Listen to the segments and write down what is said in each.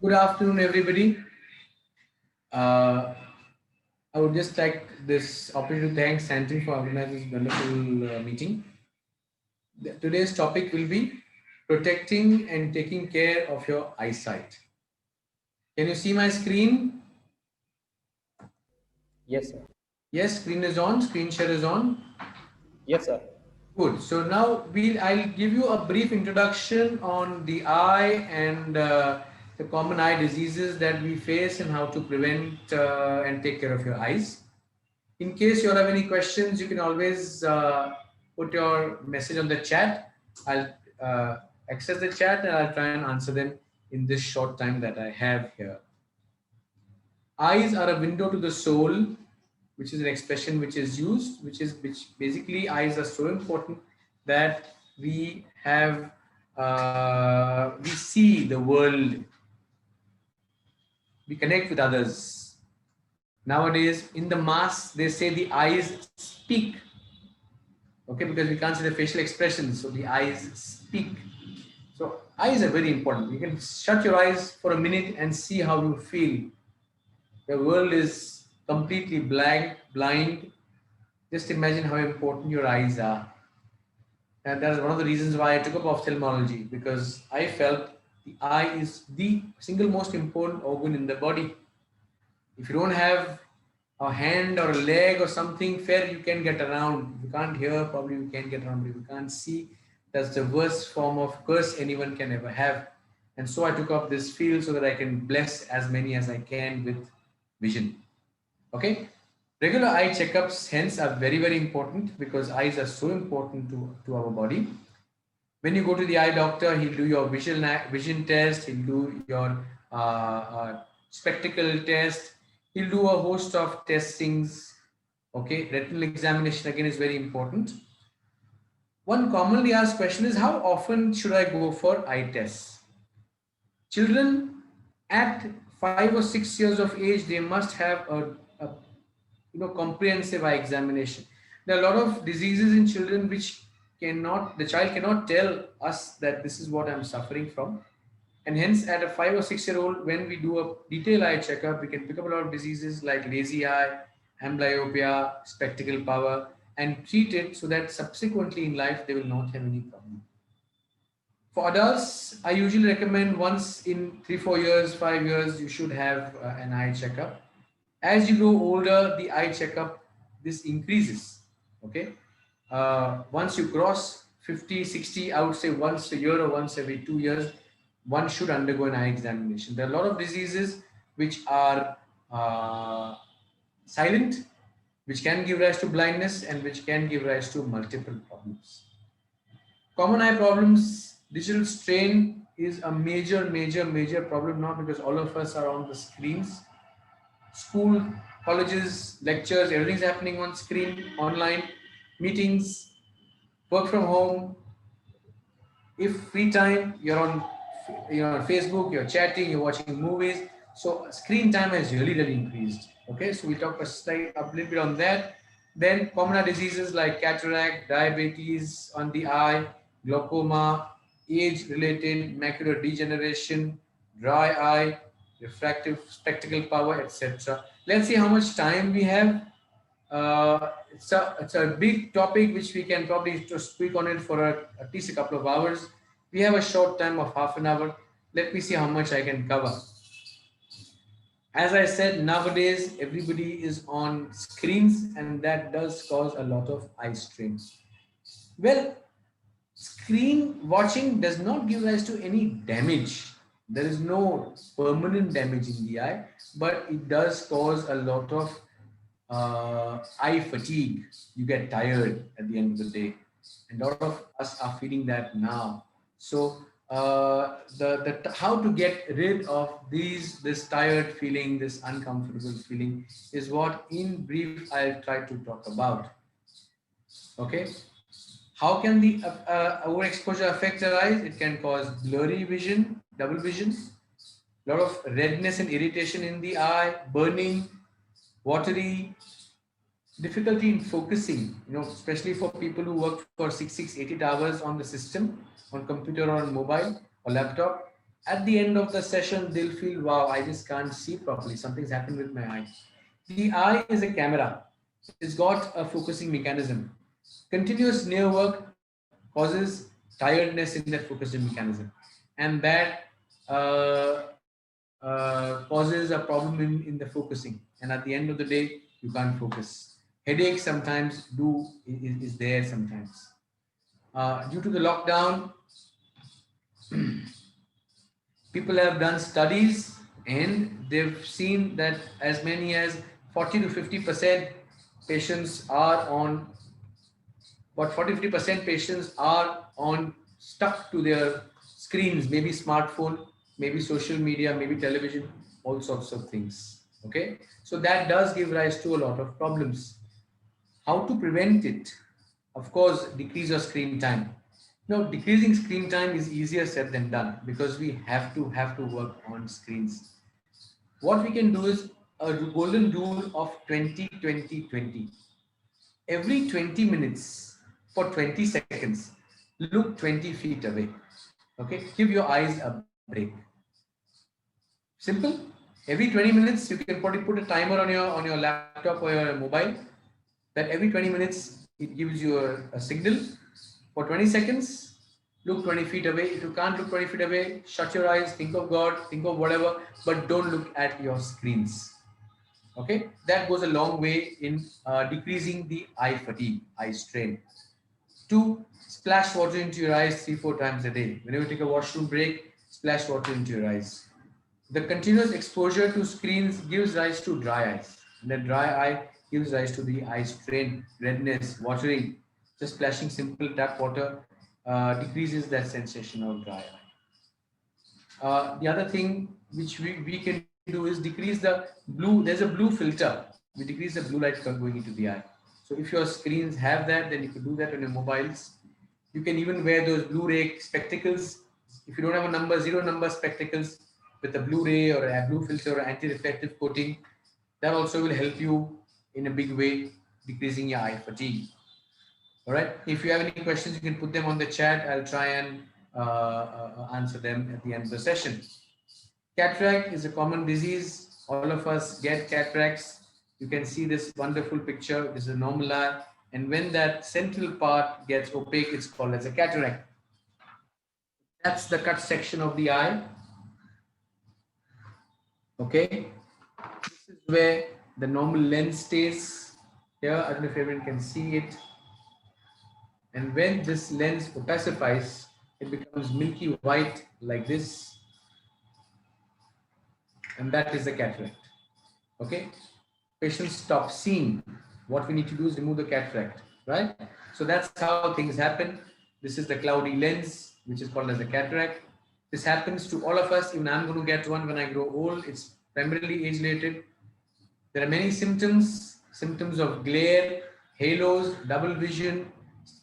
Good afternoon, everybody. Uh, I would just like this opportunity to thank Santin for organizing this wonderful meeting. Today's topic will be protecting and taking care of your eyesight. Can you see my screen? Yes, sir. Yes, screen is on, screen share is on. Yes, sir. Good. So now I'll give you a brief introduction on the eye and the common eye diseases that we face and how to prevent and take care of your eyes. In case you all have any questions, you can always put your message on the chat. I'll access the chat and I'll try and answer them in this short time that I have here. Eyes are a window to the soul, which is an expression which is used, which basically eyes are so important that we see the world, we connect with others. Nowadays, in the mass, they say the eyes speak. Okay, because we can't see the facial expressions, so the eyes speak. So eyes are very important. You can shut your eyes for a minute and see how you feel. The world is completely blank, blind. Just imagine how important your eyes are. And that's one of the reasons why I took up ophthalmology, because I felt the eye is the single most important organ in the body. If you don't have a hand or a leg or something fair, you can get around. If you can't hear, probably you can get around. But if you can't see, that's the worst form of curse anyone can ever have. And so I took up this field so that I can bless as many as I can with vision. Okay. Regular eye checkups hence are very, very important because eyes are so important to our body. When you go to the eye doctor, he'll do your vision test, he'll do your spectacle test, he'll do a host of testings. Okay, retinal examination again is very important. One commonly asked question is, how often should I go for eye tests? Children at 5 or 6 years of age, they must have a comprehensive eye examination. There are a lot of diseases in children which the child cannot tell us that this is what I'm suffering from. And hence, at a 5 or 6 year old, when we do a detailed eye checkup, we can pick up a lot of diseases like lazy eye, amblyopia, spectacle power, and treat it so that subsequently in life they will not have any problem. For adults, I usually recommend once in 3, 4 years, 5 years, you should have an eye checkup. As you grow older, the eye checkup this increases. Okay, once you cross 50, 60, I would say once a year or once every 2 years, one should undergo an eye examination. There are a lot of diseases which are silent, which can give rise to blindness and which can give rise to multiple problems. Common eye problems, digital strain is a major, major, major problem now because all of us are on the screens. School, colleges, lectures, everything's happening on screen, online, meetings, work from home. If free time, you're on Facebook, you're chatting, you're watching movies. So screen time has really, really increased. Okay, so we'll talk a little bit on that. Then common eye diseases like cataract, diabetes on the eye, glaucoma, age-related macular degeneration, dry eye, refractive spectacle power, etc. Let's see how much time we have. It's a big topic which we can probably just speak on it for at least a couple of hours. We have a short time of half an hour. Let me see how much I can cover. As I said, nowadays everybody is on screens and that does cause a lot of eye strain. Well, screen watching does not give rise to any damage. There is no permanent damage in the eye, but it does cause a lot of eye fatigue. You get tired at the end of the day, and a lot of us are feeling that now. So the how to get rid of this tired feeling, this uncomfortable feeling, is what in brief I'll try to talk about. Okay, how can the overexposure affect the eyes? It can cause blurry vision, double vision, a lot of redness and irritation in the eye, burning, watery, difficulty in focusing, especially for people who work for 6, 8 hours on the system, on computer or on mobile or laptop. At the end of the session, they'll feel, wow, I just can't see properly. Something's happened with my eye. The eye is a camera. It's got a focusing mechanism. Continuous near work causes tiredness in that focusing mechanism, and that uh, causes a problem in the focusing. And at the end of the day, you can't focus. Headache sometimes is there sometimes. Due to the lockdown, people have done studies and they've seen that as many as 40 to 50% patients are on but 40-50% patients are on stuck to their screens, maybe smartphone, maybe social media, maybe television, all sorts of things. Okay, so that does give rise to a lot of problems. How to prevent it? Of course, decrease your screen time. Now, decreasing screen time is easier said than done because we have to work on screens. What we can do is a golden rule of 20-20-20. Every 20 minutes for 20 seconds, look 20 feet away. Okay, give your eyes a break. Simple. Every 20 minutes, you can put a timer on your laptop or your mobile that every 20 minutes it gives you a signal for 20 seconds. Look 20 feet away. If you can't look 20 feet away, shut your eyes, think of God, think of whatever, but don't look at your screens. Okay, that goes a long way in decreasing the eye fatigue, eye strain. Two, splash water into your eyes 3-4 times a day. Whenever you take a washroom break, splash water into your eyes. The continuous exposure to screens gives rise to dry eyes. And the dry eye gives rise to the eye strain, redness, watering. Just splashing simple tap water decreases that sensation of dry eye. The other thing which we can do is decrease the blue. There's a blue filter. We decrease the blue light going into the eye. So if your screens have that, then you can do that on your mobiles. You can even wear those Blu-ray spectacles. If you don't have a zero number spectacles with a Blu-ray or a blue filter or anti-reflective coating, that also will help you in a big way, decreasing your eye fatigue. All right. If you have any questions, you can put them on the chat. I'll try and answer them at the end of the session. Cataract is a common disease. All of us get cataracts. You can see this wonderful picture. This is a normal eye. And when that central part gets opaque, it's called as a cataract. That's the cut section of the eye. Okay. This is where the normal lens stays. Here, I don't know if everyone can see it. And when this lens opacifies, it becomes milky white like this. And that is the cataract. Okay. Patients stop seeing. What we need to do is remove the cataract, right? So that's how things happen. This is the cloudy lens, which is called as a cataract. This happens to all of us. Even I'm going to get one when I grow old. It's primarily age-related. There are many symptoms of glare, halos, double vision,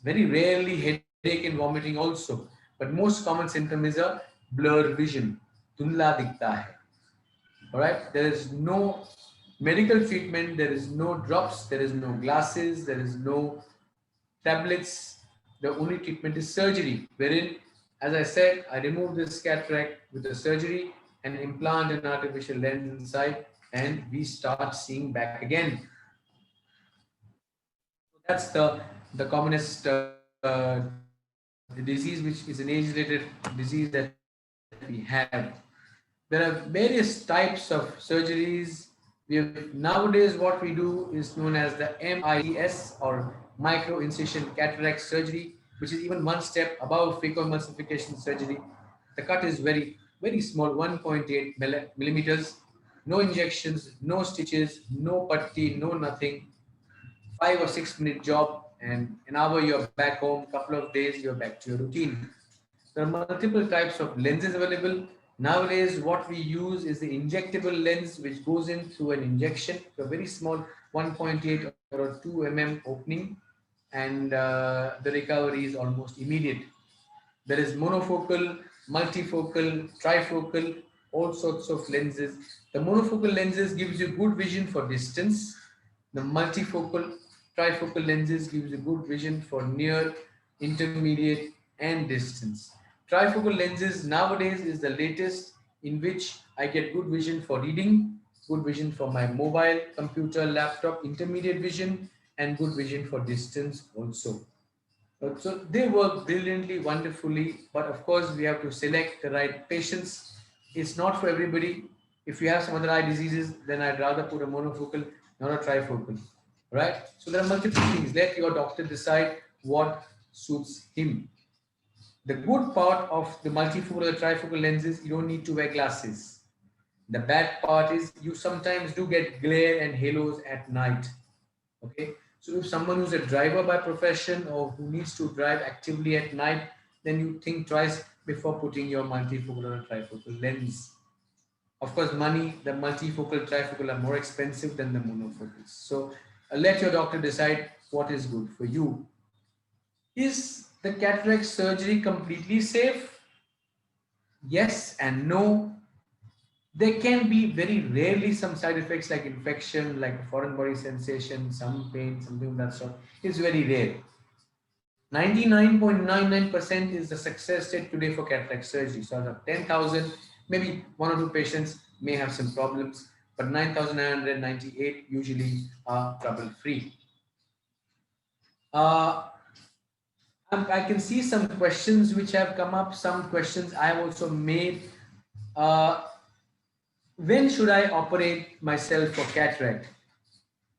very rarely headache and vomiting also. But most common symptom is a blurred vision. Dhundla dikhta hai. All right. There is no medical treatment. There is no drops. There is no glasses. There is no tablets. The only treatment is surgery, wherein, as I said, I remove this cataract with the surgery and implant an artificial lens inside, and we start seeing back again. That's the commonest disease, which is an age-related disease that we have. There are various types of surgeries. We have nowadays what we do is known as the MICS or micro incision cataract surgery, which is even one step above phacoemulsification surgery. The cut is very small, 1.8 millimeters. No injections, no stitches, no putty, no nothing. 5 or 6 minute job, and an hour you're back home. Couple of days you're back to your routine. There are multiple types of lenses available. Nowadays, what we use is the injectable lens, which goes in through an injection, a very small 1.8 or 2 mm opening, and the recovery is almost immediate. There is monofocal, multifocal, trifocal, all sorts of lenses. The monofocal lenses gives you good vision for distance. The multifocal, trifocal lenses gives you good vision for near, intermediate, and distance. Trifocal lenses nowadays is the latest, in which I get good vision for reading, good vision for my mobile, computer, laptop, intermediate vision, and good vision for distance also. So they work brilliantly, wonderfully, but of course we have to select the right patients. It's not for everybody. If you have some other eye diseases, then I'd rather put a monofocal, not a trifocal, right? So there are multiple things. Let your doctor decide what suits him. The good part of the multifocal or trifocal lenses, you don't need to wear glasses. The bad part is you sometimes do get glare and halos at night. Okay, so if someone who's a driver by profession or who needs to drive actively at night, then you think twice before putting your multifocal or trifocal lens. Of course, the multifocal, trifocal are more expensive than the monofocals. So let your doctor decide what is good for you. Is the cataract surgery completely safe? Yes and no. There can be very rarely some side effects like infection, like a foreign body sensation, some pain, something of that sort. It's very rare. 99.99% is the success rate today for cataract surgery. So out of 10,000, maybe one or two patients may have some problems, but 9,998 usually are trouble-free. I can see some questions which have come up, some questions I have also made. When should I operate myself for cataract?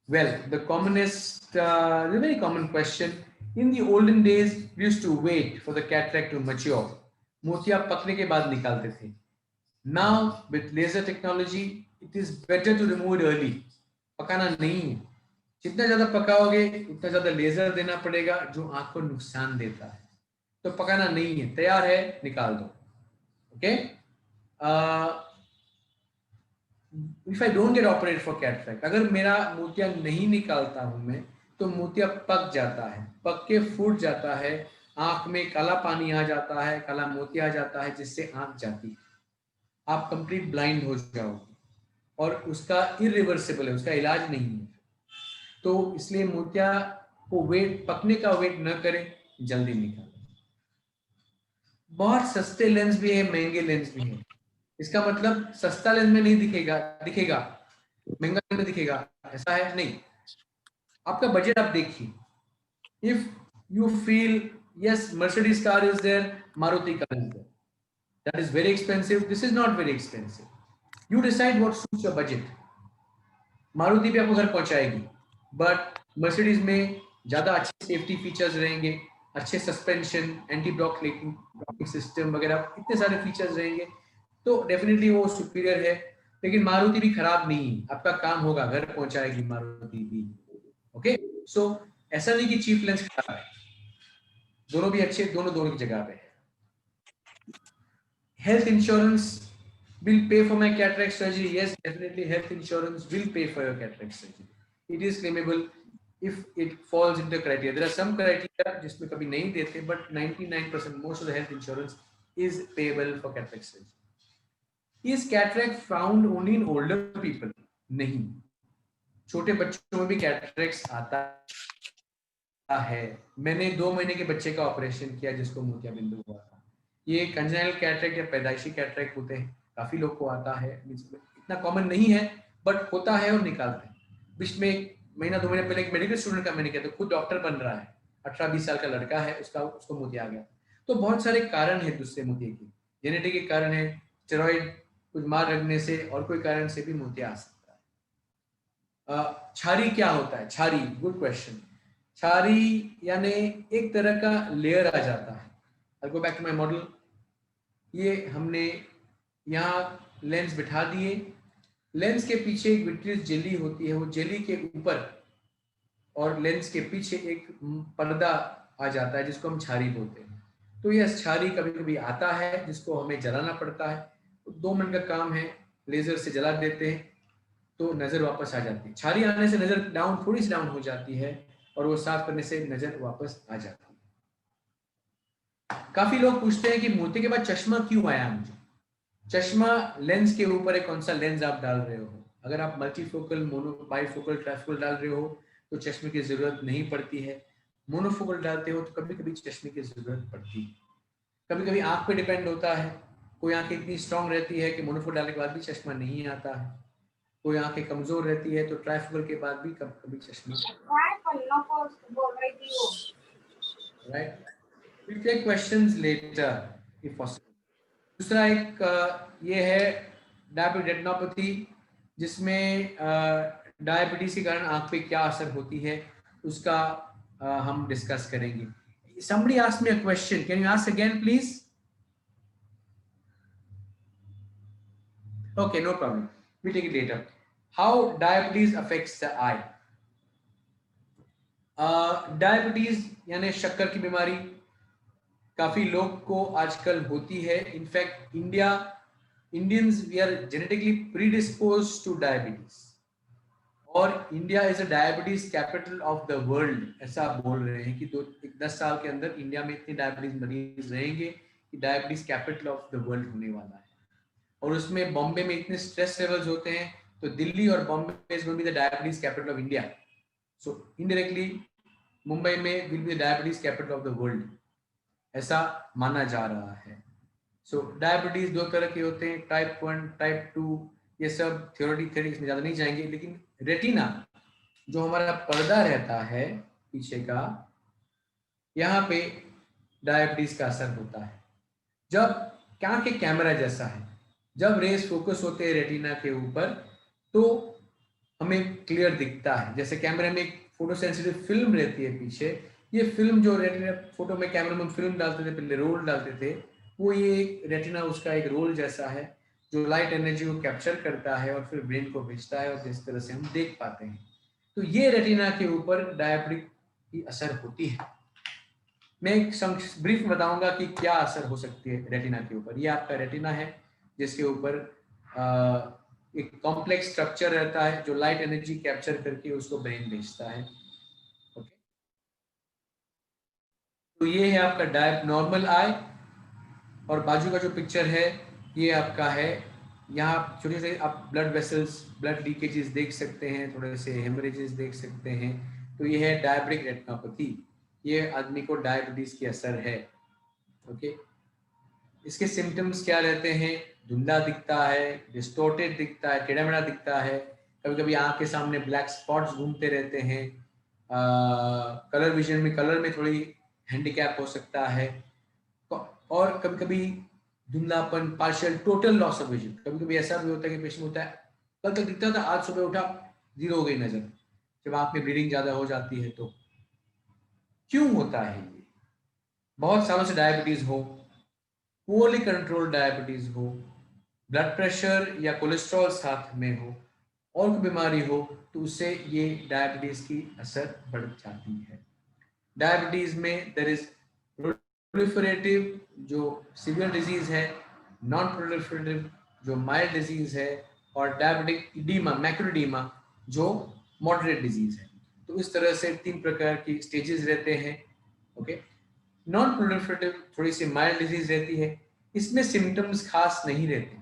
Well, the very common question. In the olden days, we used to wait for the cataract to mature. मोतिया पकने के बाद निकालते थे. Now, with laser technology, it is better to remove it early. पकाना नहीं है. जितना ज़्यादा पकाओगे, उतना ज़्यादा लेजर देना पड़ेगा, जो आँख को नुकसान देता है. तो पकाना नहीं है, तैयार है, निकाल दो. Okay? If I don't get operated for cataract, अगर मेरा मोतिया नहीं निकालता हूं मैं, तो मोतिया पक जाता है, पक के फूट जाता है, आंख में काला पानी आ जाता है, काला मोतिया आ जाता है, जिससे आंख जाती है, आप कंप्लीट ब्लाइंड हो जाओगे और उसका इरिवर्सिबल है, उसका इलाज नहीं है. तो इसलिए मोतिया को पकने का वेट न करें, जल्दी निकालें. बहुत सस्ते लेंस भी है, महंगे लेंस भी है. इसका मतलब सस्ता लेंस में नहीं दिखेगा, महंगा में दिखेगा, ऐसा है नहीं. आपका बजट आप देखिए. If you feel yes, Mercedes car is there, Maruti car is there, that is very expensive, this is not very expensive. You decide what suits your budget. Maruti भी आपको घर पहुंचाएगी, बट मर्सिडीज में ज्यादा अच्छे सेफ्टी फीचर्स रहेंगे, अच्छे suspension, anti blocking system वगैरह, इतने सारे फीचर्स रहेंगे, तो डेफिनेटली वो सुपीरियर है. लेकिन मारुति भी खराब नहीं है, आपका काम होगा, घर पहुंचाएगी मारुति भी. ओके, सो ऐसा नहीं कि चीप लेंस खराब है, दोनों भी अच्छे, दोनों की जगह पे है. Health insurance will pay for my cataract surgery. Yes, definitely health insurance will pay for your cataract surgery. It is claimable if it falls into the criteria. There are some criteria जिसमें कभी नहीं देते, but 99% most of the health insurance is payable for cataract surgery. Is cataract found only in older people? नहीं, छोटे बच्चों में भी cataract आता है. मैंने 2 महीने के बच्चे का ऑपरेशन किया जिसको मोतियाबिंदु हुआ था. ये कंजेनिटल कैटरेक्ट या पैदाइशी कैटरेक्ट होते हैं, काफी लोग को आता है, इतना कॉमन नहीं है, बट होता है और निकालते हैं. बीच में 1 महीना 2 महीने पहले एक मेडिकल स्टूडेंट का मैंने किया, तो खुद डॉक्टर बन रहा है, 18-20 साल का लड़का है, उसको मोतिया आ गया. तो बहुत सारे कारण है दूसरे मोतिये के, जेनेटिक के कारण है, स्टेरॉइड कुछ मार लगने से, और कोई कारण से भी मोतिया आ सकता है. छारी क्या होता है? छारी, गुड क्वेश्चन. छारी यानी एक तरह का लेयर आ जाता है. I'll go back to my model. ये हमने यहाँ लेंस बिठा दिए, लेंस के पीछे एक विट्रियस जेली होती है, वो जेली के ऊपर और लेंस के पीछे एक पर्दा आ जाता है जिसको हम छारी बोलते हैं. तो यह छारी कभी कभी आता है जिसको हमें जलाना पड़ता है. 2 मिनट का काम है, लेजर से जला देते हैं तो नजर वापस आ जाती है. छारी आने से नजर थोड़ी सी डाउन हो जाती है, और वो साफ करने से नजर वापस आ जाती है. काफी लोग पूछते हैं कि मोती के बाद चश्मा क्यों आया मुझे. चश्मा लेंस के ऊपर कौन सा लेंस आप डाल रहे हो. अगर आप मल्टीफोकल, बाइफोकल, ट्राइफोकल डाल रहे हो तो चश्मे की जरूरत नहीं पड़ती है. मोनोफोकल डालते हो तो कभी कभी चश्मे की जरूरत पड़ती है. कभी कभी आंख पे डिपेंड होता है, कोई आंखें इतनी स्ट्रांग रहती है कि मोनोफोकल डालने के बाद भी चश्मा नहीं आता है, कोई आंखें कमजोर रहती है तो ट्राइफोकल के बाद भी कभी कभी चश्मा, right. Will take questions later if possible. दूसरा एक ये है डायबिटिक रेटिनोपैथी, जिसमें डायबिटीज के कारण आंख पे क्या असर होती है उसका हम डिस्कस करेंगे। Somebody asked me a question. Can you ask again, please? Okay, no problem. We'll take it later. How diabetes affects the eye? Diabetes यानी शक्कर की बीमारी काफी लोग को आजकल होती है। In fact Indians we are genetically predispose to diabetes, और India is a diabetes capital of the world, ऐसा आप बोल रहे हैं कि 10 साल के अंदर इंडिया में इतने डायबिटीज मरीज रहेंगे कि diabetes capital of the world होने वाला है। और उसमें बॉम्बे में इतने स्ट्रेस लेवल्स होते हैं, तो दिल्ली और Bombay is going to be the diabetes capital of India. So indirectly Mumbai में will be the diabetes capital of the world, ऐसा माना जा रहा है। सो डायबिटीज दो तरह के होते हैं, टाइप 1 टाइप 2, ये सब थ्योरी इसमें ज्यादा नहीं जाएंगे। लेकिन रेटिना जो हमारा पर्दा रहता है पीछे का, यहाँ पे डायबिटीज का असर होता है। जब क्या के कैमरा जैसा है, जब रेस फोकस होते हैं रेटिना के ऊपर तो हमें क्लियर दिखता है। जैसे कैमरे में एक फोटो सेंसिटिव फिल्म रहती है पीछे, ये फिल्म जो रेटिना फोटो में कैमरा में फिल्म डालते थे, पहले रोल डालते थे, वो ये रेटिना उसका एक रोल जैसा है जो लाइट एनर्जी को कैप्चर करता है और फिर ब्रेन को भेजता है, और जिस तरह से हम देख पाते हैं। तो ये रेटिना के ऊपर डायबिटिक की असर होती है। मैं एक ब्रीफ बताऊंगा कि क्या असर हो सकती है रेटिना के ऊपर। ये आपका रेटिना है जिसके ऊपर एक कॉम्प्लेक्स स्ट्रक्चर रहता है जो लाइट एनर्जी कैप्चर करके उसको ब्रेन भेजता है। ओके, तो ये है आपका नॉर्मल आई, और बाजू का जो पिक्चर है ये आपका है, यहाँ छोटे से आप ब्लड वेसल्स, ब्लड लीकेजेस देख सकते हैं, थोड़े से हेमरेजेस देख सकते हैं। तो ये है डायबिटिक रेटिनोपैथी, ये आदमी को डायबिटीज की असर है। ओके, इसके सिम्टम्स क्या रहते हैं? धुंधला दिखता है, डिस्टोर्टेड दिखता है, टेढ़ा मेढ़ा दिखता है, कभी कभी आंख के सामने ब्लैक स्पॉट्स घूमते रहते हैं, कलर विजन में, कलर में थोड़ी हैंडीकैप हो सकता है, और कभी कभी धुंधलापन, partial total loss of vision. कभी कभी ऐसा भी होता है कि पेशेंट होता है कल तक दिखता था, आज सुबह उठा जीरो हो गई नजर, जब आंख में ब्लीडिंग ज्यादा हो जाती है। तो क्यों होता है ये? बहुत सालों से डायबिटीज हो, पोअरली कंट्रोल डायबिटीज हो, ब्लड प्रेशर या कोलेस्ट्रॉल साथ में हो, और कोई बीमारी हो, तो उससे ये डायबिटीज की असर बढ़ जाती है। डायबिटीज में देयर इज प्रोलिफरेटिव जो सीवियर डिजीज है, नॉन प्रोलिफरेटिव जो माइल्ड डिजीज है, और डायबिटिक इडीमा, मैक्यूलर जो मॉडरेट डिजीज है। तो इस तरह से 3 प्रकार की स्टेजेस रहते हैं। ओके, नॉन प्रोलिफरेटिव थोड़ी सी माइल्ड डिजीज रहती है, इसमें सिम्टम्स खास नहीं रहते।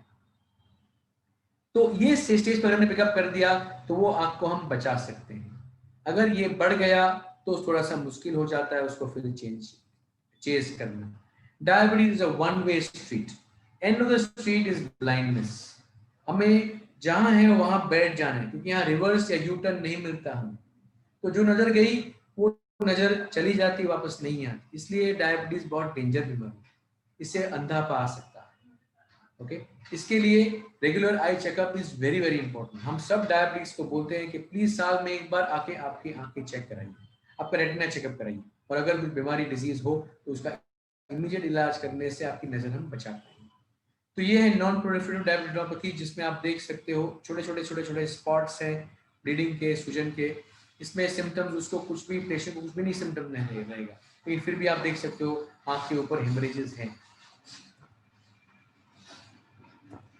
तो ये स्टेज पर हमने पिकअप कर दिया तो वो आंख को हम बचा सकते हैं। अगर ये बढ़ गया तो थोड़ा सा मुश्किल हो जाता है उसको फिर चेज करना। Diabetes is a one way street, end of the street is blindness. हमें जहां है वहां बैठ जाना है, क्योंकि यहाँ रिवर्स या यू टर्न नहीं मिलता हमें। तो जो नजर गई वो नजर चली जाती, वापस नहीं आती। इसलिए डायबिटीज बहुत डेंजर बीमारी है, इससे अंधापा आ सकता है। ओके, इसके लिए regular eye checkup is very very important. हम सब डायबिटीज को बोलते हैं कि प्लीज साल में एक बार आके आपकी आंखें चेक कराइए, आपका रेटिना चेकअप कराइए, और अगर कोई बीमारी डिजीज हो तो उसका इमीडिएट इलाज करने से आपकी नजर हम बचा पाएंगे। तो ये है नॉन प्रोलिफरेटिव डायबिटिक, जिसमें आप देख सकते हो छोटे छोटे स्पॉट्स हैं ब्लीडिंग के, सूजन के। इसमें सिम्टम्स उसको कुछ भी, पेशेंट को कुछ भी नहीं सिम्टम नहीं रहेगा, लेकिन फिर भी आप देख सकते हो आंख के ऊपर हेमरेजेस हैं।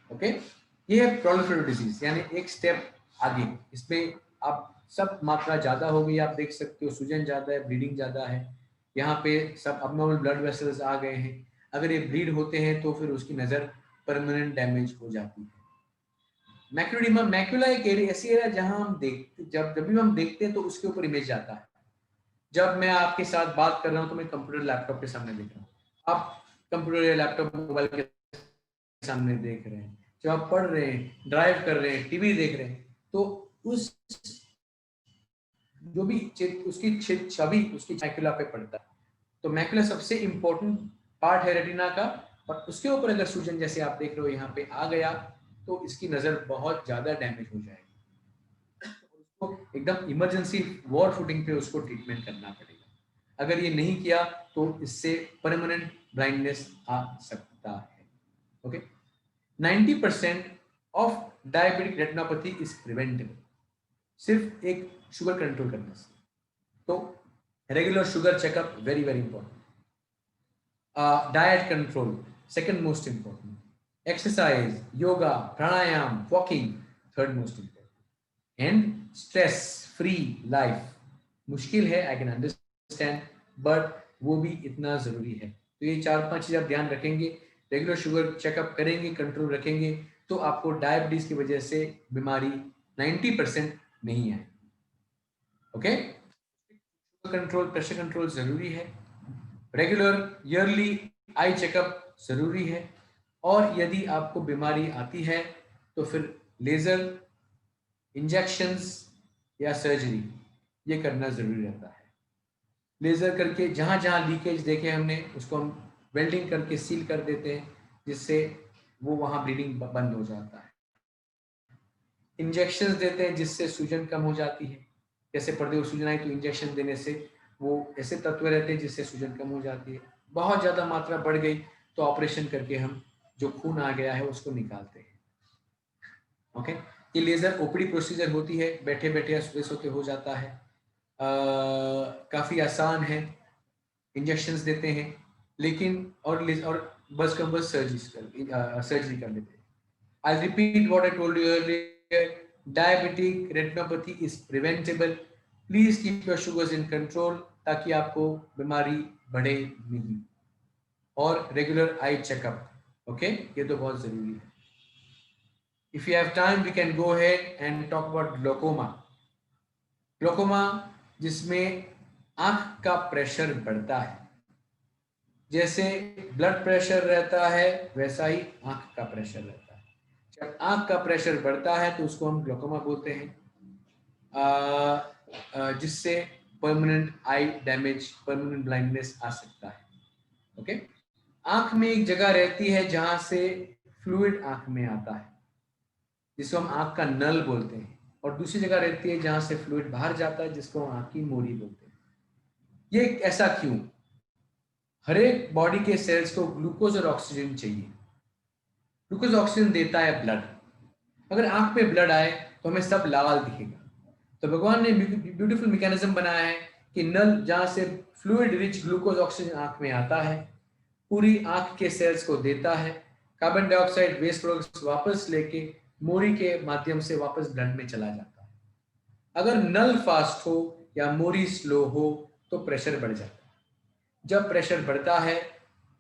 ओके, ये है प्रोलिफरेटिव डिजीज, यानी एक स्टेप आगे। इसमें आप सब मात्रा ज्यादा हो गई, आप देख सकते हो सूजन ज्यादा है, ब्लीडिंग ज्यादा है, यहाँ पे सब अबनॉर्मल ब्लड वेसल्स आ गए हैं। अगर ये ब्लीड होते हैं तो फिर उसकी नजर परमानेंट डैमेज हो जाती है। मैक्यूला, मैक्यूला एक ऐसी एरिया जहां हम देखते, जब भी हम देखते हैं तो उसके ऊपर इमेज आता है। जब मैं आपके साथ बात कर रहा हूँ तो मैं कंप्यूटर लैपटॉप के सामने देख रहा हूँ, आप कंप्यूटर या लैपटॉप मोबाइल के सामने देख रहे हैं, जब आप पढ़ रहे हैं, ड्राइव कर रहे हैं, टीवी देख रहे हैं, तो उस जो भी उसकी छवि उसकी मैकुला पे पड़ता है। तो मैकुला सबसे इंपॉर्टेंट पार्ट है रेटिना का, और उसके ऊपर अगर सूजन जैसे आप देख रहे हो यहाँ पे आ गया तो इसकी नजर बहुत ज्यादा डैमेज हो जाएगी। उसको एकदम इमरजेंसी वॉर फुटिंग पे उसको ट्रीटमेंट करना पड़ेगा। अगर ये नहीं किया तो इससे परमानेंट ब्लाइंडनेस आ सकता है। Okay, 90% of diabetic retinopathy is preventable, सिर्फ एक शुगर कंट्रोल करने से। तो regular sugar checkup very very important. Diet control second most important, exercise, yoga, pranayama, walking third most important, and stress free life. मुश्किल है, I can understand, but वो भी इतना जरूरी है। तो ये 4-5 चीज आप ध्यान रखेंगे, रेगुलर शुगर चेकअप करेंगे, कंट्रोल रखेंगे, तो आपको डायबिटीज की वजह से बीमारी 90% नहीं आए। ओके, कंट्रोल, प्रेशर कंट्रोल जरूरी है, रेगुलर ईयरली आई चेकअप जरूरी है, और यदि आपको बीमारी आती है तो फिर लेजर, इंजेक्शंस या सर्जरी ये करना जरूरी रहता है। लेजर करके जहां जहां लीकेज देखे हमने उसको हम वेल्डिंग करके सील कर देते हैं, जिससे वो वहां ब्लीडिंग बंद हो जाता है। इंजेक्शंस देते हैं जिससे सूजन कम हो जाती है, जैसे पर्दे को सूजन आई तो इंजेक्शन देने से वो ऐसे तत्व रहते हैं जिससे सूजन कम हो जाती है। बहुत ज़्यादा मात्रा बढ़ गई तो ऑपरेशन करके हम जो खून आ गया है उसको निकालते हैं। ओके, ये लेजर ओपीडी प्रोसीजर होती है, बैठे बैठे या सोते सोते हो जाता है, काफ़ी आसान है, इंजेक्शंस देते हैं, लेकिन और बस कम बस सर्जरी कर लेते हैं। I'll repeat what I told you earlier. Diabetic retinopathy is preventable. Please keep your sugars in control ताकि आपको बीमारी बढ़े नहीं, और रेगुलर आई चेकअप। ओके, ये तो बहुत जरूरी है। If you have time, we can go ahead and talk about glaucoma. Glaucoma जिसमें आंख का प्रेशर बढ़ता है, जैसे ब्लड प्रेशर रहता है वैसा ही आंख का प्रेशर रहता है। जब आंख का प्रेशर बढ़ता है तो उसको हम ग्लोकोमा बोलते हैं, जिससे परमानेंट आई डैमेज, परमानेंट ब्लाइंडनेस आ सकता है। ओके, आंख में एक जगह रहती है जहां से फ्लूइड आंख में आता है, जिसको हम आंख का नल बोलते हैं, और दूसरी जगह रहती है जहां से फ्लूइड बाहर जाता है, जिसको हम आंख की मोरी बोलते हैं। ये ऐसा क्यों? हर एक बॉडी के सेल्स को ग्लूकोज और ऑक्सीजन चाहिए। ग्लूकोज ऑक्सीजन देता है ब्लड। अगर आंख में ब्लड आए तो हमें सब लाल दिखेगा। तो भगवान ने ब्यूटीफुल मैकेनिज्म बनाया है कि नल जहां से फ्लूइड रिच ग्लूकोज ऑक्सीजन आंख में आता है, पूरी आंख के सेल्स को देता है, कार्बन डाइऑक्साइड वेस्ट प्रोडक्ट्स वापस लेके मोरी के माध्यम से वापस ब्लड में चला जाता है। अगर नल फास्ट हो या मोरी स्लो हो तो प्रेशर बढ़ जाता है। जब प्रेशर बढ़ता है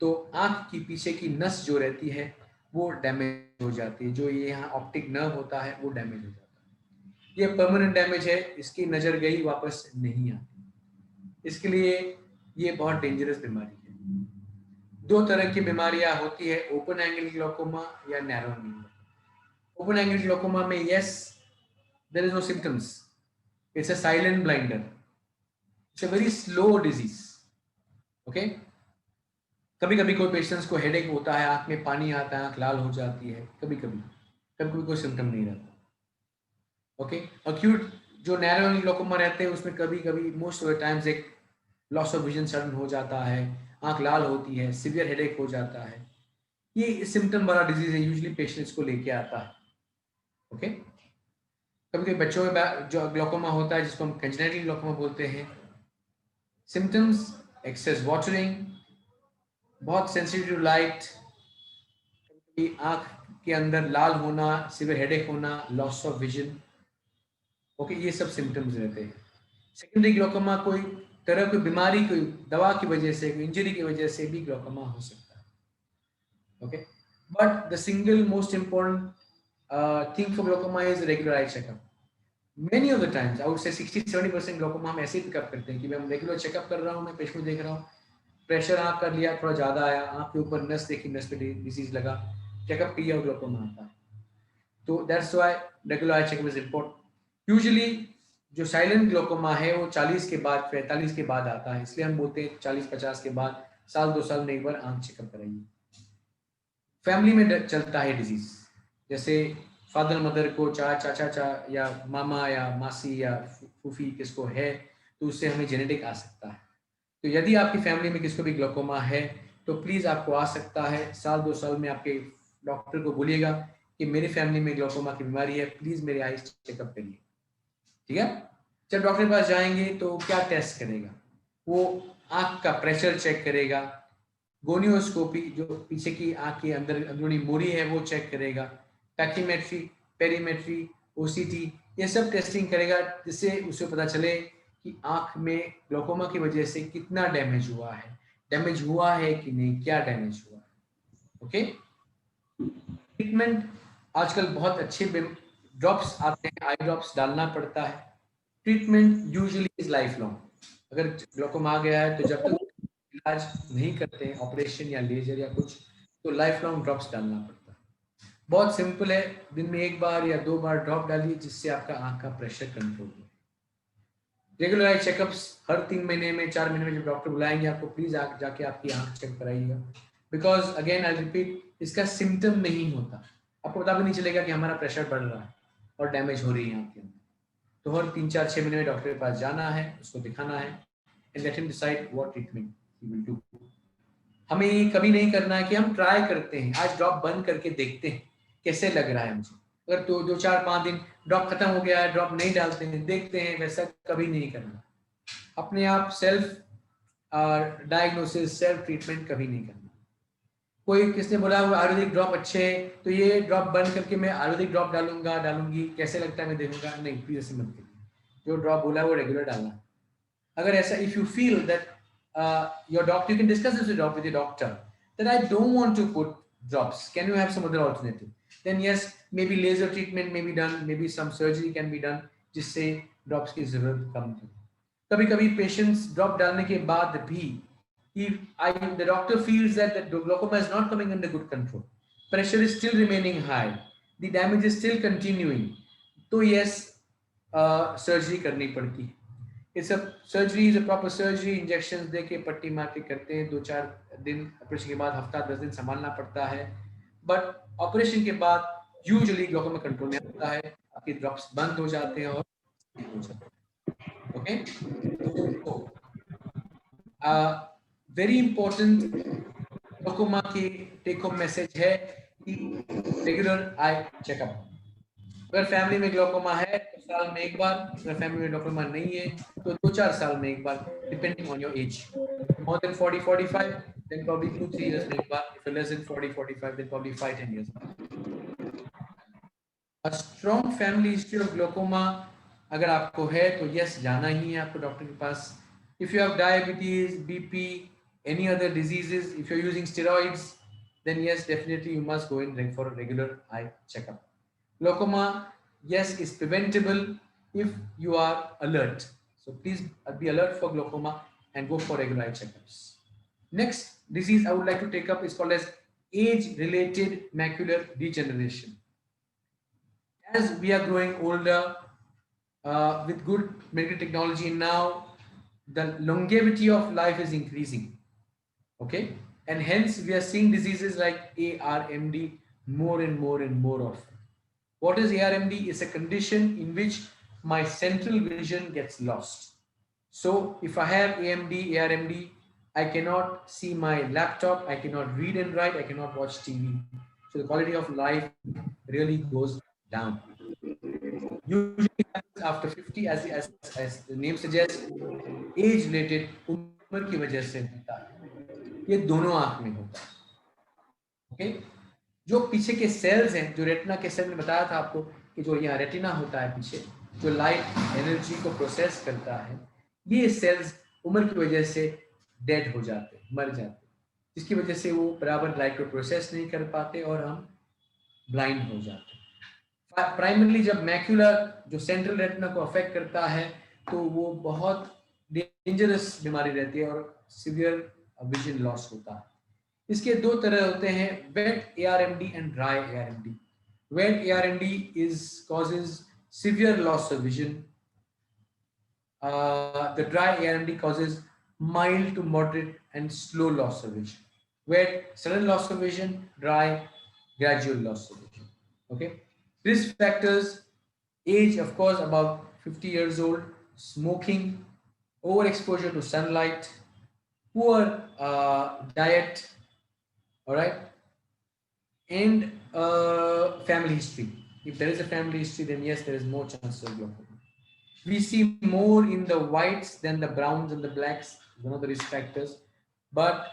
तो आंख की पीछे की नस जो रहती है वो डैमेज हो जाती है, जो ये यहाँ ऑप्टिक नर्व होता है वो डैमेज हो जाता है। ये परमानेंट डैमेज है, इसकी नजर गई वापस नहीं आती। इसके लिए ये बहुत डेंजरस बीमारी है। दो तरह की बीमारियां होती है, ओपन एंगल ग्लोकोमा या narrow angle. Open angle glaucoma में yes there is no symptoms, it's a silent blinder, it's a very slow disease. Okay, कभी कभी कोई पेशेंट्स को हेडेक होता है, आंख में पानी आता है, आंख लाल हो जाती है, कभी कभी कोई सिम्टम नहीं रहता। ओके, अक्यूट जो नैरो एंगल ग्लोकोमा रहते हैं उसमें कभी कभी मोस्ट ऑफ द टाइम्स एक लॉस ऑफ विजन सडन हो जाता है, आंख लाल होती है, सीवियर हेडेक हो जाता है। ये सिम्टम वाला डिजीज है, यूजुअली पेशेंट्स को लेके आता है। ओके, कभी कभी बच्चों में जो ग्लोकोमा होता है जिसको हम कंजेनिटल ग्लोकोमा बोलते हैं, सिम्टम्स एक्सेस वाटरिंग, बहुत सेंसिटिव लाइट, आंख के अंदर लाल होना, सिवियर हेडेक होना, लॉस ऑफ विजन। ओके, ये सब सिम्टम्स रहते हैं। सेकेंडरी ग्लोकोमा कोई तरह की बीमारी, कोई दवा की वजह से, कोई इंजरी की वजह से भी ग्लोकोमा हो सकता है। Okay, but the single most important thing for glaucoma is regular eye checkup. Many of the times I would say 60-70% glaucoma हम ऐसे ही पिकअप करते हैं कि मैं रेगुलर चेकअप कर रहा हूँ, मैं पेशेंट देख रहा हूँ, प्रेशर आँख कर लिया, थोड़ा ज़्यादा आया, आँख के ऊपर नस देखी, नस पे डिजीज लगा, चेकअप किया और ग्लोकोमा आता है। तो that's why regular eye checkup is important. Usually जो साइलेंट ग्लोकोमा है वो 40 के बाद 45 के बाद आता है, इसलिए हम बोलते हैं 40-50 के बाद साल 2 साल में एक बार आँख चेकअप कराइए। फैमिली में चलता है डिजीज, जैसे फादर मदर को चाचा या मामा या मासी या फूफी किसको है तो उससे हमें जेनेटिक आ सकता है। तो यदि आपकी फैमिली में किसको भी ग्लोकोमा है तो प्लीज आपको आ सकता है, साल 2 साल में आपके डॉक्टर को बोलिएगा कि मेरी फैमिली में ग्लोकोमा की बीमारी है, प्लीज मेरे आईज चेकअप करिए। ठीक है। जब डॉक्टर के पास जाएंगे तो क्या टेस्ट करेगा, वो आंख का प्रेशर चेक करेगा, गोनियोस्कोपी जो पीछे की आंख के अंदर अंदरूनी मोरी है वो चेक करेगा, पैकीमेट्री, पेरीमेट्री, ओसीटी, ये सब टेस्टिंग करेगा जिससे उसे पता चले कि आंख में ग्लोकोमा की वजह से कितना डैमेज हुआ है, डैमेज हुआ है कि नहीं, क्या डैमेज हुआ है। ओके। ट्रीटमेंट आजकल बहुत अच्छे ड्रॉप्स आते हैं, आई ड्रॉप्स डालना पड़ता है। Treatment usually is life long. अगर ग्लोकोमा आ गया है तो जब तक इलाज नहीं करते हैं, ऑपरेशन या लेजर या कुछ, तो लाइफ लॉन्ग ड्रॉप्स डालना पड़ता है। बहुत सिंपल है, दिन में 1 बार या 2 बार ड्रॉप डालिए जिससे आपका आंख का प्रेशर कंट्रोल हो। रेगुलर आई चेकअप्स हर 3 महीने में, 4 महीने में जब डॉक्टर बुलाएंगे आपको, प्लीज जाके आपकी आंख चेक कराइएगा। बिकॉज अगेन आई रिपीट, इसका सिम्टम नहीं होता, आपको पता भी नहीं चलेगा कि हमारा प्रेशर बढ़ रहा है और डैमेज हो रही है आंख के अंदर। तो हर 3-4-6 महीने में डॉक्टर के पास जाना है, उसको दिखाना है and let him decide what treatment he will do. हमें ये कभी नहीं करना है कि हम ट्राई करते हैं, आज ड्रॉप बंद करके देखते हैं कैसे लग रहा है मुझे, अगर तो 2-4-5 दिन ड्रॉप खत्म हो गया है, ड्रॉप नहीं डालते हैं, देखते हैं, वैसा कभी नहीं करना। अपने आप सेल्फ डायग्नोसिस, सेल्फ ट्रीटमेंट कभी नहीं करना। कोई किसने बोला वो आयुर्वेदिक ड्रॉप अच्छे हैं तो ये ड्रॉप बंद करके मैं आयुर्वेदिक ड्रॉप डालूंगी, कैसे लगता है मैं देखूंगा, नहीं, प्लीज ऐसे मत करिए। जो ड्रॉप बोला है वो रेगुलर डालना। अगर ऐसा, if you feel that your doctor, you can discuss this with your doctor that I don't want to put drops, can you have some other alternative, then yes, maybe laser treatment may be done, maybe some surgery can be done जिससे drops की जरूरत कम हो। कभी कभी patients drop डालने के बाद भी the doctor feels that the glaucoma is not coming under good control, pressure is still remaining high, the damage is still continuing, तो yes, सर्जरी करनी पड़ती है। It's a surgery, is a proper surgery, injection दे के पट्टी मार के करते हैं, 2-4 दिन ऑपरेशन के बाद, हफ्ता 10 दिन संभालना पड़ता है, बट ऑपरेशन के बाद यूजुअली ग्लोकोमा कंट्रोल में आता है, आपके ड्रॉप्स बंद हो जाते हैं और हो जाते हैं। ओके। तो वेरी इंपॉर्टेंट ग्लोकोमा की टेक होम मैसेज है कि रेगुलर आई चेकअप। अगर फैमिली में ग्लोकोमा है तो साल में एक बार, अगर फैमिली में ग्लोकोमा नहीं है तो 2-4 साल में एक बार, depending on your age. More than 40-45, then probably 2-3 years में एक बार. If you're less than 40-45, then probably 5-10 years. A strong family history of glaucoma अगर आपको है तो yes, जाना ही है आपको डॉक्टर के पास। If you have diabetes, BP, any other diseases, if you're using steroids, then yes, definitely you must go in for a regular eye checkup. Glaucoma, yes, is preventable if you are alert. So please be alert for glaucoma and go for regular eye checkups. Next disease I would like to take up is called as age-related macular degeneration. As we are growing older, with good medical technology now, the longevity of life is increasing. Okay, and hence we are seeing diseases like ARMD more and more and more often. What is ARMD? It's a condition in which my central vision gets lost. So if I have ARMD, I cannot see my laptop, I cannot read and write, I cannot watch TV. So the quality of life really goes down. Usually happens after 50, as the name suggests, age related, उम्र की वजह से होता है। ये दोनों आंख में होता है। ओके। जो पीछे के सेल्स हैं, जो रेटिना के सेल में बताया था आपको कि जो यहाँ रेटिना होता है पीछे, जो लाइट एनर्जी को प्रोसेस करता है, ये सेल्स उम्र की वजह से डेड हो जाते हैं, मर जाते हैं, जिसकी वजह से वो बराबर लाइट को प्रोसेस नहीं कर पाते और हम ब्लाइंड हो जाते हैं। प्राइमरली जब मैक्यूलर जो सेंट्रल रेटिना को अफेक्ट करता है तो वो बहुत डेंजरस बीमारी रहती है और सिवियर विजन लॉस होता है। इसके दो तरह होते हैं, wet ARMD and dry ARMD। Wet ARMD is causes severe loss of vision. The dry ARMD causes mild to moderate and slow loss of vision. Wet, sudden loss of vision. Dry, gradual loss of vision. Okay. Risk factors: age, of course, about 50 years old, smoking, overexposure to sunlight, poor diet, all right, and family history. If there is a family history, then yes, there is more chance of glaucoma. We see more in the whites than the browns and the blacks, one of the risk factors, but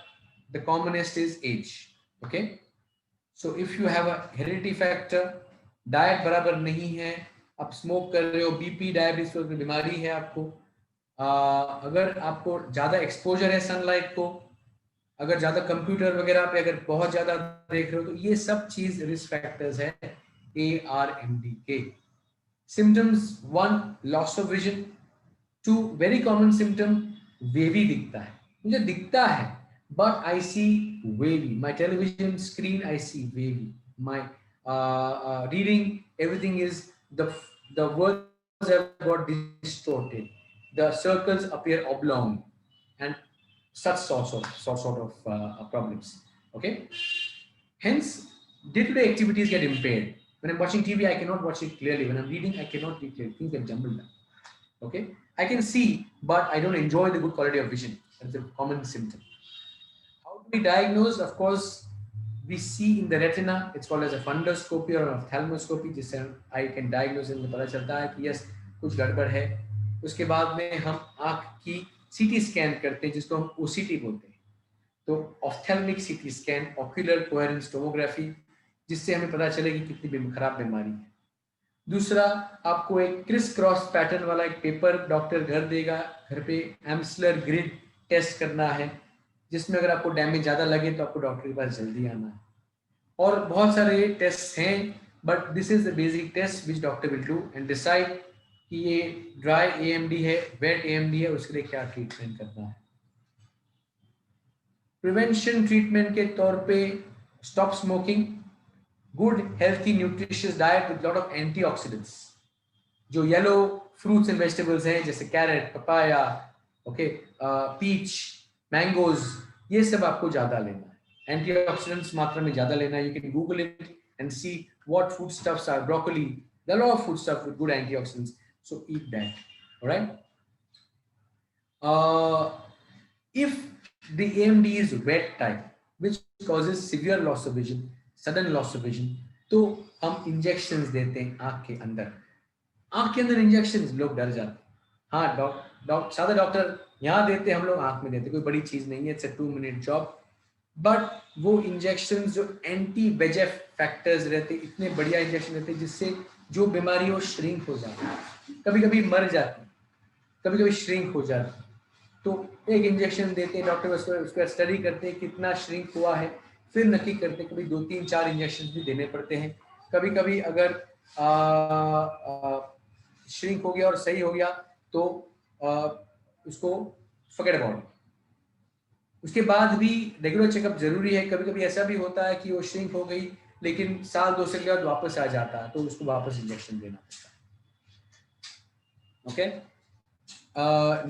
the commonest is age. Okay, so if you have a heredity factor, diet बराबर नहीं है, आप smoke कर रहे हो, BP diabetes की बीमारी है आपको, अगर आपको ज्यादा एक्सपोजर है सनलाइट को, अगर ज्यादा कंप्यूटर वगैरह पे अगर बहुत ज्यादा देख रहे हो, तो ये सब चीज रिस्क फैक्टर्स है ARMD के। Symptoms: 1, loss of vision. 2, very common symptom, wavy दिखता है, मुझे दिखता है but I see wavy. My television screen, I see wavy. My reading, everything is the words have got distorted. The circles appear oblong, and such sort of problems. Okay. Hence, day-to-day activities get impaired. When I'm watching TV, I cannot watch it clearly. When I'm reading, I cannot read clearly. Things get jumbled up. Okay. I can see, but I don't enjoy the good quality of vision. That's a common symptom. How do we diagnose? Of course, we see in the retina. It's called as a fundoscopy or ophthalmoscopy, जिससे I can diagnose and पता चलता है कि yes, कुछ गड़बड़ है। उसके बाद में हम आँख की CT स्कैन करते हैं, जिसको हम OCT बोलते हैं। तो ophthalmic CT scan, ocular coherence tomography, जिससे हमें पता चलेगी कितनी खराब बीमारी है। दूसरा, आपको एक क्रिस क्रॉस पैटर्न वाला एक पेपर डॉक्टर घर देगा, घर पे एम्सलर ग्रिड टेस्ट करना है, जिसमें अगर आपको डैमेज ज़्यादा लगे तो आपको डॉक्टर के पास जल्दी आना है। और बहुत सारे टेस्ट हैं, but this is the basic test which doctor will do and decide कि ये ड्राई AMD है, वेट AMD है, उसके लिए क्या ट्रीटमेंट करना है। प्रिवेंशन ट्रीटमेंट के तौर पे stop smoking, good healthy nutritious diet with lot of antioxidants. जो येलो फ्रूट्स एंड वेजिटेबल्स हैं, जैसे carrot, papaya, okay, peach, mangoes, ये सब आपको ज्यादा लेना है। एंटीऑक्सीडेंट्स मात्रा में ज्यादा लेना है। You can Google it and see what food stuffs are broccoli, there are lot of food stuff with good antioxidants, so eat that, alright. If the AMD is wet type, which causes severe loss of vision, sudden loss of vision, तो हम injections देते हैं आंख के अंदर। आंख के अंदर इंजेक्शन, लोग डर जाते हैं। हाँ, सादा डॉक्टर यहाँ देते, हम लोग आंख में देते, कोई बड़ी चीज नहीं है, it's a 2 minute job. But वो इंजेक्शन जो एंटी VEGF फैक्टर्स रहते, इतने बढ़िया इंजेक्शन रहते जिससे जो बीमारी हो श्रिंक हो जाती है, कभी कभी मर जाती है, कभी कभी श्रिंक हो जाती है। तो एक इंजेक्शन देते हैं डॉक्टर, उसको स्टडी करते हैं कितना श्रिंक हुआ है, फिर नक्की करते हैं। कभी 2, 3, 4 इंजेक्शन भी देने पड़ते हैं। कभी कभी अगर श्रिंक हो गया और सही हो गया तो उसको फॉरगेट अबाउट। उसके बाद भी रेगुलर चेकअप जरूरी है। कभी कभी ऐसा भी होता है कि वो श्रिंक हो गई, लेकिन साल 2 साल के बाद वापस आ जाता है, तो उसको वापस इंजेक्शन देना पड़ता है। ओके।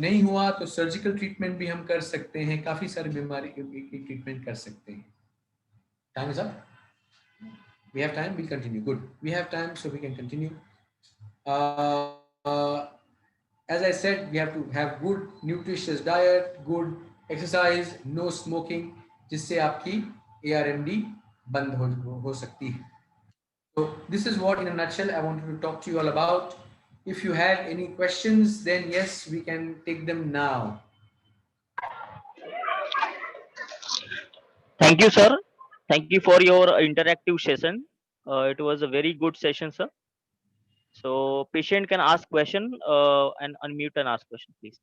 नहीं हुआ तो सर्जिकल ट्रीटमेंट भी हम कर सकते हैं, काफी सारी बीमारी की ट्रीटमेंट कर सकते हैं। Time is up, we have time, we'll continue. Good, we have time, so we can continue. As I said, we have to have good nutritious diet, good exercise, no smoking, जिससे आपकी ARMD बंद हो सकती है। So this is what in a nutshell I wanted to talk to you all about. If you had any questions, then yes, we can take them now. Thank you, sir. Thank you for your interactive session. It was a very good session, sir. So patient can ask question and unmute and ask question, please.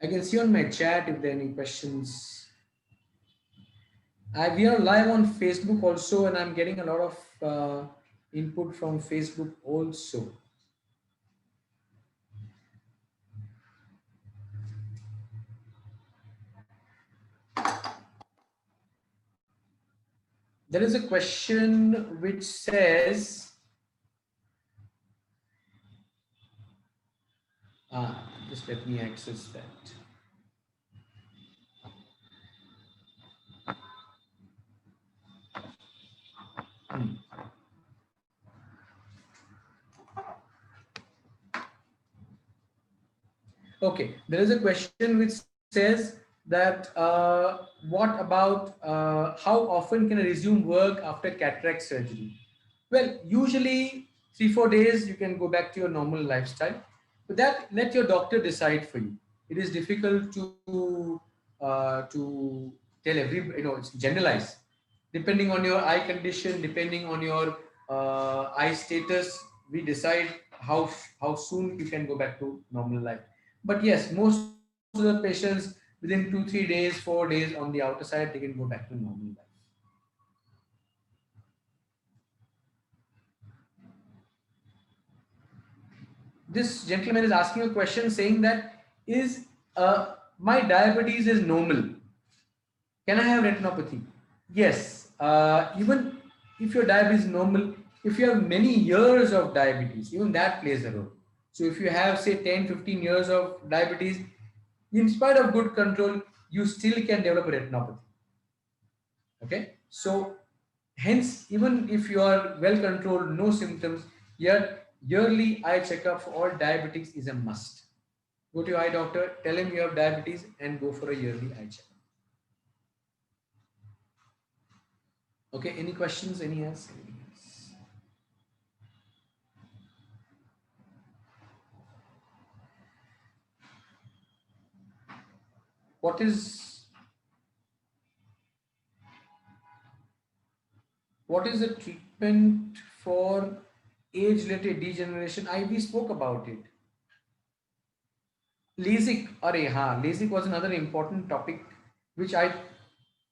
I can see on my chat if there are any questions. We are live on Facebook also, and I'm getting a lot of input from Facebook also. There is a question which says, just let me access that. Hmm. Okay, there is a question which says that what about how often can I resume work after cataract surgery? Well, usually 3-4 days you can go back to your normal lifestyle, but that let your doctor decide for you. It is difficult to tell it's generalized. Depending on your eye condition, depending on your eye status, we decide how soon you can go back to normal life. But yes, most of the patients within 2-3 days, 4 days on the outer side, they can go back to normal life. This gentleman is asking a question saying that is my diabetes is normal. Can I have retinopathy? Yes. Even if your diabetes is normal, if you have many years of diabetes, even that plays a role. So if you have say 10-15 years of diabetes, in spite of good control, you still can develop a retinopathy. Okay. So hence, even if you are well controlled, no symptoms, yet yearly eye checkup for all diabetics is a must. Go to your eye doctor, tell him you have diabetes, and go for a yearly eye checkup. Okay, any questions? Any else? Anything else? What is the treatment for age-related degeneration? We spoke about it. LASIK, LASIK was another important topic, which I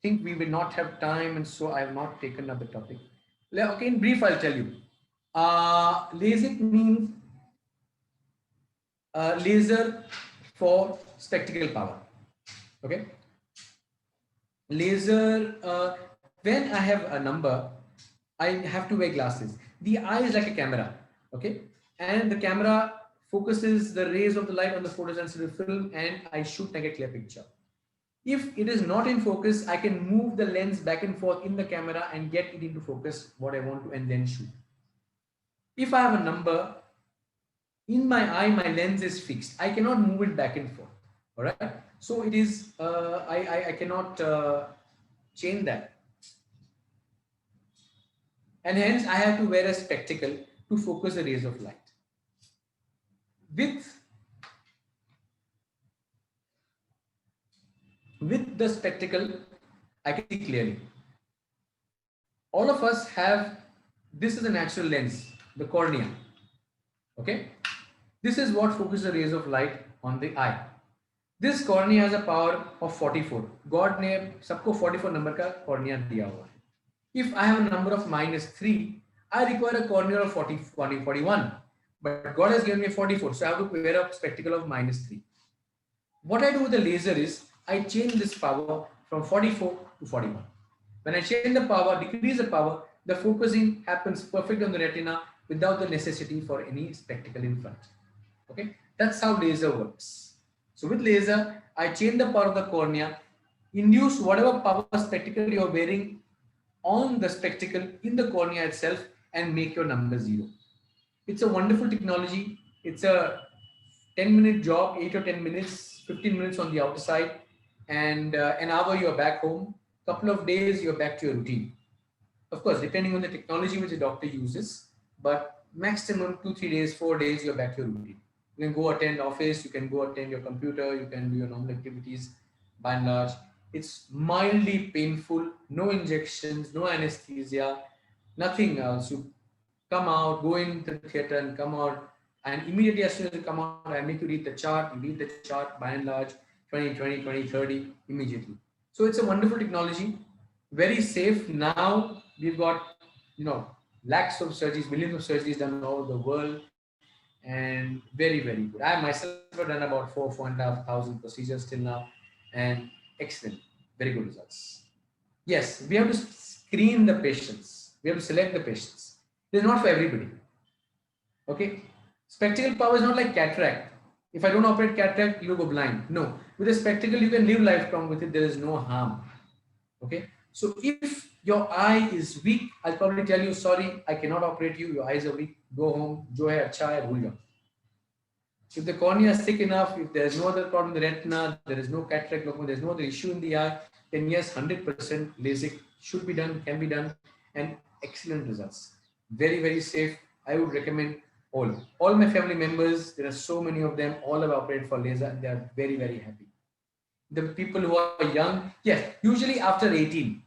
think we will not have time, and so I have not taken up the topic. Okay, in brief, I'll tell you. LASIK means laser for spectacle power. Okay, laser. When I have a number, I have to wear glasses. The eye is like a camera. Okay, and the camera focuses the rays of the light on the photosensitive film, and I shoot like a clear picture. If it is not in focus, I can move the lens back and forth in the camera and get it into focus what I want to, and then shoot. If I have a number in my eye, my lens is fixed. I cannot move it back and forth. All right. So it is. I cannot change that, and hence I have to wear a spectacle to focus the rays of light. With the spectacle, I can see clearly. All of us have. This is a natural lens, the cornea. Okay. This is what focuses the rays of light on the eye. This cornea has a power of 44. God ने सबको 44 number का cornea दिया हुआ है. If I have a number of -3, I require a cornea of 41. But God has given me 44, so I have to wear a spectacle of -3. What I do with the laser is I change this power from 44 to 41. When I change the power, decrease the power, the focusing happens perfect on the retina without the necessity for any spectacle in front. Okay, that's how laser works. So with laser, I change the power of the cornea, induce whatever power spectacle you are wearing on the spectacle in the cornea itself, and make your number 0. It's a wonderful technology. It's a 10-minute job, 8 or 10 minutes, 15 minutes on the outer side, and an hour you're back home. Couple of days you're back to your routine. Of course, depending on the technology which the doctor uses, but maximum 2-3 days, 4 days you're back to your routine. You can go attend office, you can go attend your computer, you can do your normal activities. By and large, it's mildly painful, no injections, no anesthesia, nothing else. You come out, go into the theater and come out, and immediately as soon as you come out, I make you read the chart. You read the chart by and large, 2020, 2030 immediately. So it's a wonderful technology, very safe. Now we've got, lakhs of surgeries, millions of surgeries done all over the world, and very, very good. I myself have done about 4,500 procedures till now, and excellent, very good results. Yes, we have to screen the patients. We have to select the patients. It is not for everybody. Okay. Spectacle power is not like cataract. If I don't operate cataract, you go blind. No. With a spectacle, you can live lifelong with it. There is no harm. Okay. So if your eye is weak, I'll probably tell you, sorry, I cannot operate you. Your eyes are weak. Go home. Jo hai acha hai, bhul jao. If the cornea is thick enough, if there is no other problem in the retina, there is no cataract glaucoma, there is no other issue in the eye, then yes, 100% LASIK should be done, can be done, and excellent results. Very, very safe. I would recommend all. All my family members, there are so many of them, all have operated for laser, and they are very, very happy. The people who are young, yes, usually after 18.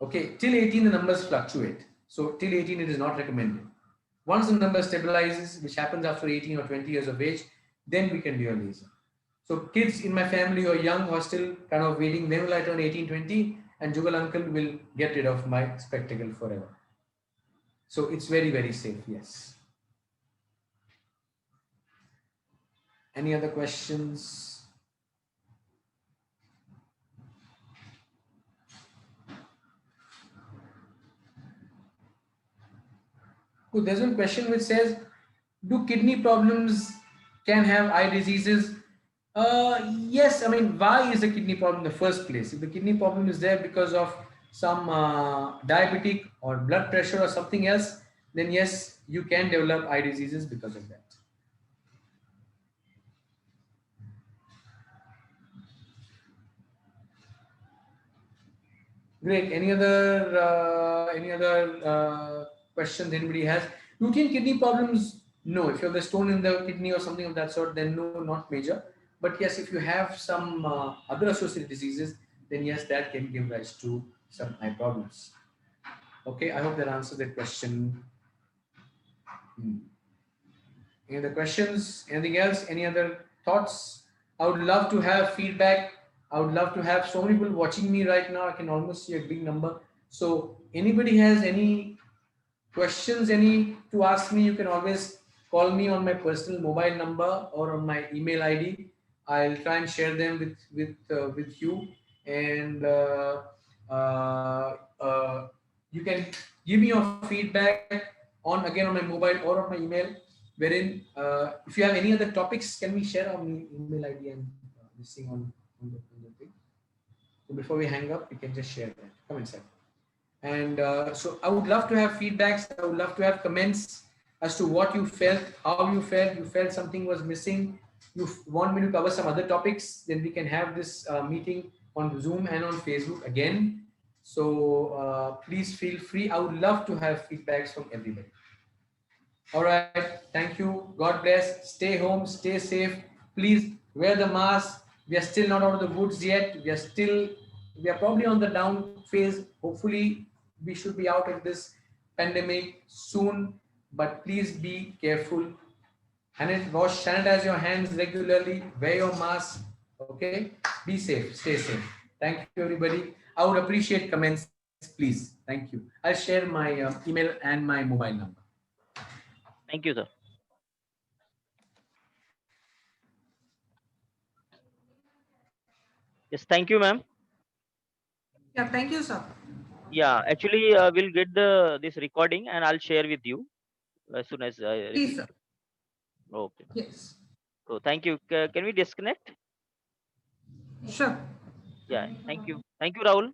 Okay, till 18 the numbers fluctuate. So till 18 it is not recommended. Once the number stabilizes, which happens after 18 or 20 years of age, then we can do a laser. So kids in my family who are young, who are still kind of waiting, when will I turn 18, 20? And Jugal uncle will get rid of my spectacle forever. So it's very, very safe, yes. Any other questions? Oh, there's one question which says, do kidney problems can have eye diseases? Yes, I mean, why is the kidney problem in the first place? If the kidney problem is there because of some diabetic or blood pressure or something else, then yes, you can develop eye diseases because of that. Great. Any other questions anybody has? Routine kidney problems? No. If you have a stone in the kidney or something of that sort, then no, not major. But yes, if you have some other associated diseases, then yes, that can give rise to some eye problems. Okay, I hope that answers that question. Any other questions? Anything else? Any other thoughts? I would love to have feedback. I would love to have so many people watching me right now. I can almost see a big number. So anybody has any questions, any to ask me, you can always call me on my personal mobile number or on my email ID. I'll try and share them with you, and you can give me your feedback on again on my mobile or on my email. Wherein, if you have any other topics, can we share our email ID and this thing on the thing? So before we hang up, we can just share that. Come inside. And so I would love to have feedbacks. I would love to have comments as to what you felt, how you felt. You felt something was missing. You want me to cover some other topics, then we can have this meeting on Zoom and on Facebook again. So please feel free. I would love to have feedbacks from everybody. All right. Thank you. God bless. Stay home. Stay safe. Please wear the mask. We are still not out of the woods yet. We are probably on the down phase. Hopefully, we should be out of this pandemic soon. But please be careful. Sanitize your hands regularly. Wear your mask. Okay. Be safe. Stay safe. Thank you, everybody. I would appreciate comments, please. Thank you. I'll share my email and my mobile number. Thank you, sir. Yes, thank you, ma'am. Yeah, thank you, sir. Yeah, actually, we'll get this recording and I'll share with you as soon as I Please, receive sir. it. Okay. Yes. So thank you. Can we disconnect? Sure. Yeah. Thank you. Thank you, Rahul.